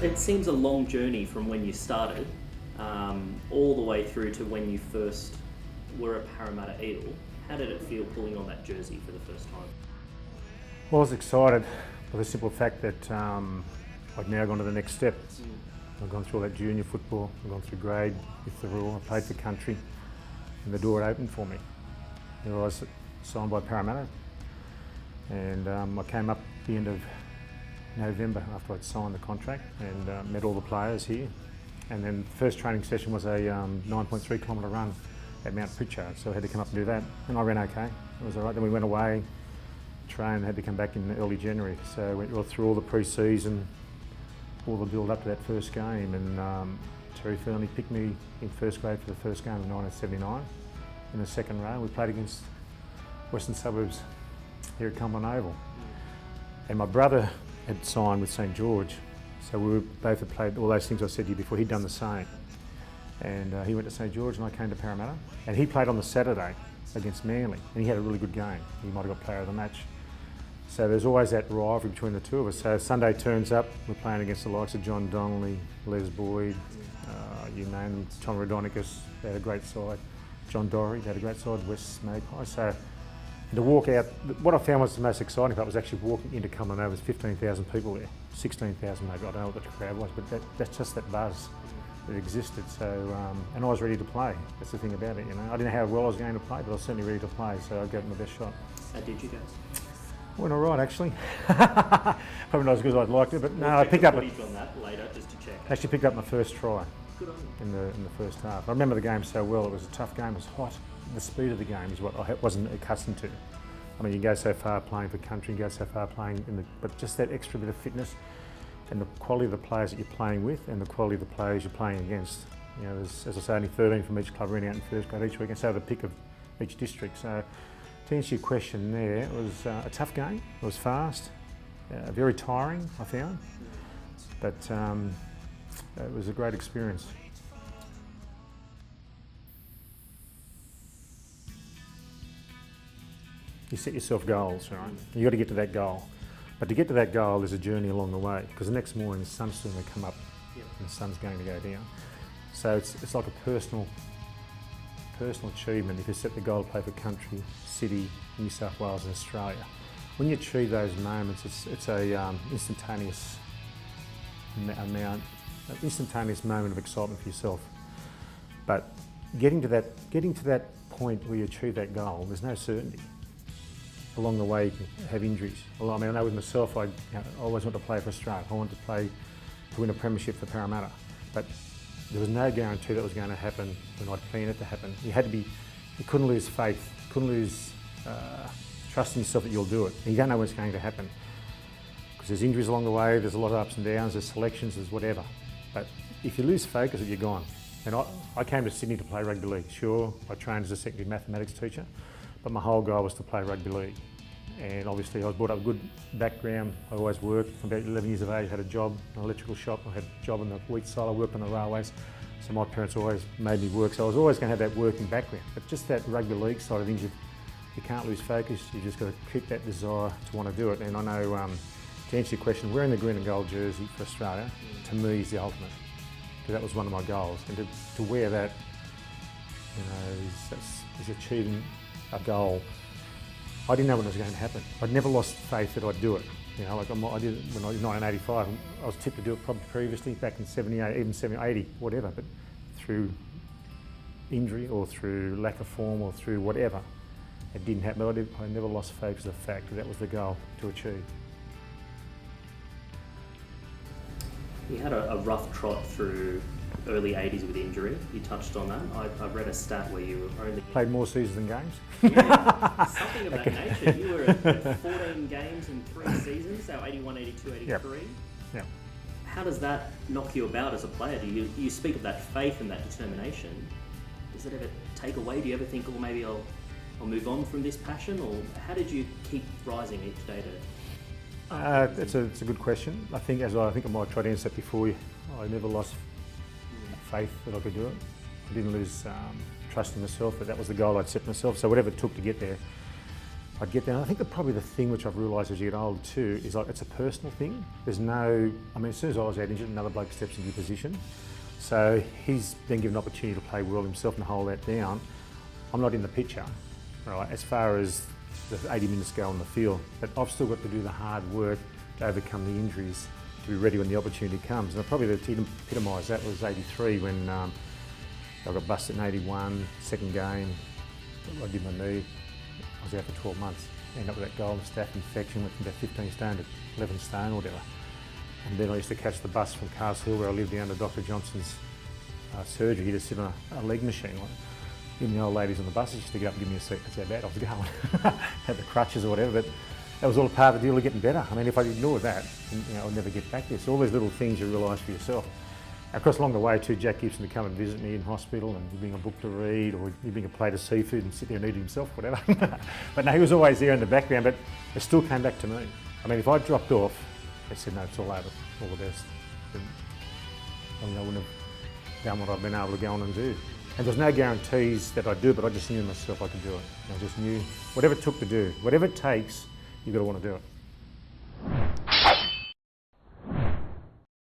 it seems a long journey from when you started all the way through to when you first were a Parramatta Eel. How did it feel pulling on that jersey for the first time? Well, I was excited for the simple fact that I'd now gone to the next step. I've gone through all that junior football, I've gone through grade with the rule, I played for country, and the door had opened for me. I was signed by Parramatta, and I came up at the end of November after I'd signed the contract and met all the players here. And then the first training session was a 9.3 kilometre run at Mount Pritchard, so I had to come up and do that, and I ran okay. It was all right. Then we went away, trained, had to come back in early January, so we went through all the pre-season, all the build up to that first game, and Tjhrow finally picked me in first grade for the first game of 1979 in the second row. We played against Western Suburbs here at Cumberland Oval, and my brother had signed with St George, so we both had played all those things I said to you before. He'd done the same, and he went to St George and I came to Parramatta, and he played on the Saturday against Manly, and he had a really good game. He might have got player of the match. So there's always that rivalry between the two of us. So Sunday turns up, we're playing against the likes of John Donnelly, Les Boyd, you name them, Tom Rodonicus, they had a great side. John Dorry, they had a great side, West Magpie. So to walk out, what I found was the most exciting part was actually walking into Cumberland Oval. There's 15,000 people there, 16,000 maybe, I don't know what the crowd was, but that's just that buzz that existed. So, and I was ready to play, that's the thing about it, you know. I didn't know how well I was going to play, but I was certainly ready to play, so I gave it my best shot. How did you go? Went all right, actually. Probably not as good as I'd like to, but no, I picked up. Footage on that later, just to check. Actually picked up my first try. Good on you. In the first half. I remember the game so well. It was a tough game. It was hot. The speed of the game is what I wasn't accustomed to. I mean, you go so far playing for country, you go so far playing but just that extra bit of fitness and the quality of the players that you're playing with and the quality of the players you're playing against. You know, there's, as I say, only 13 from each club running out in first grade each week, and so the pick of each district. So, to answer your question there, it was a tough game. It was fast, very tiring, I found, but it was a great experience. You set yourself goals, right? You've got to get to that goal. But to get to that goal, there's a journey along the way, because the next morning the sun's still going to come up and the sun's going to go down. So it's like a personal achievement if you set the goal to play for country, city, New South Wales and Australia. When you achieve those moments, it's a instantaneous moment of excitement for yourself. But getting to that point where you achieve that goal, there's no certainty. Along the way you can have injuries. I mean, I know with myself, I always wanted to play for Australia. I wanted to win a premiership for Parramatta. But there was no guarantee that was going to happen when I'd planned it to happen. You couldn't lose faith, you couldn't lose trust in yourself that you'll do it. And you don't know when it's going to happen. Because there's injuries along the way, there's a lot of ups and downs, there's selections, there's whatever. But if you lose focus, you're gone. And I came to Sydney to play rugby league. Sure, I trained as a secondary mathematics teacher, but my whole goal was to play rugby league. And obviously I was brought up with a good background. I always worked. From about 11 years of age, I had a job, an electrical shop. I had a job in the wheat silo, I worked on the railways. So my parents always made me work. So I was always going to have that working background. But just that rugby league side of things, you can't lose focus. You just got to keep that desire to want to do it. And I know, to answer your question, wearing the green and gold jersey for Australia, to me, is the ultimate. Because that was one of my goals. And to wear that, you know, is achieving a goal. I didn't know when it was going to happen. I'd never lost faith that I'd do it. You know, like I did it when I was 1985. I was tipped to do it probably previously, back in 78, even 70, 80, whatever, but through injury or through lack of form or through whatever, it didn't happen. But I never lost faith as the fact that was the goal to achieve. You had a rough trot through early 80s with injury. You touched on that. I read a stat where you were only... Played more seasons than games? Yeah, something of that nature. You were at 14 games in 3 seasons, so 81, 82, 83. Yep. How does that knock you about as a player? Do you speak of that faith and that determination. Does it ever take away? Do you ever think, oh, maybe I'll move on from this passion? Or how did you keep rising each day to... It's a good question. I think I might try to answer that before. I never lost faith that I could do it. I didn't lose trust in myself, but that was the goal I'd set myself. So whatever it took to get there, I'd get there. And I think that probably the thing which I've realised as you get older too is like it's a personal thing. There's no, I mean, as soon as I was out injured, another bloke steps into your position. So he's then given an opportunity to play well himself and hold that down. I'm not in the picture, right, as far as the 80 minutes go on the field, but I've still got to do the hard work to overcome the injuries to be ready when the opportunity comes. And probably to epitomise that was 83 when I got busted in 81, second game, I did my knee. I was out for 12 months, ended up with that golden staph infection, went from about 15 stone to 11 stone or whatever. And then I used to catch the bus from Castle Hill where I lived down to Dr. Johnson's surgery. He'd just sit on a leg machine. Even the old ladies on the buses used to get up and give me a seat. That's how bad I was going. Had the crutches or whatever, but that was all a part of the deal of getting better. I mean, if I ignored that, I'd never get back there. So all these little things you realise for yourself. Of course, along the way too, Jack Gibson would come and visit me in hospital and he'd bring a book to read or he'd bring a plate of seafood and sit there and eat it himself, whatever. But no, he was always there in the background, but it still came back to me. I mean, if I dropped off, they said, no, it's all over, all the best. I wouldn't have done what I've been able to go on and do. And there's no guarantees that I'd do it, but I just knew myself I could do it. I just knew whatever it took to do, whatever it takes, you've got to want to do it.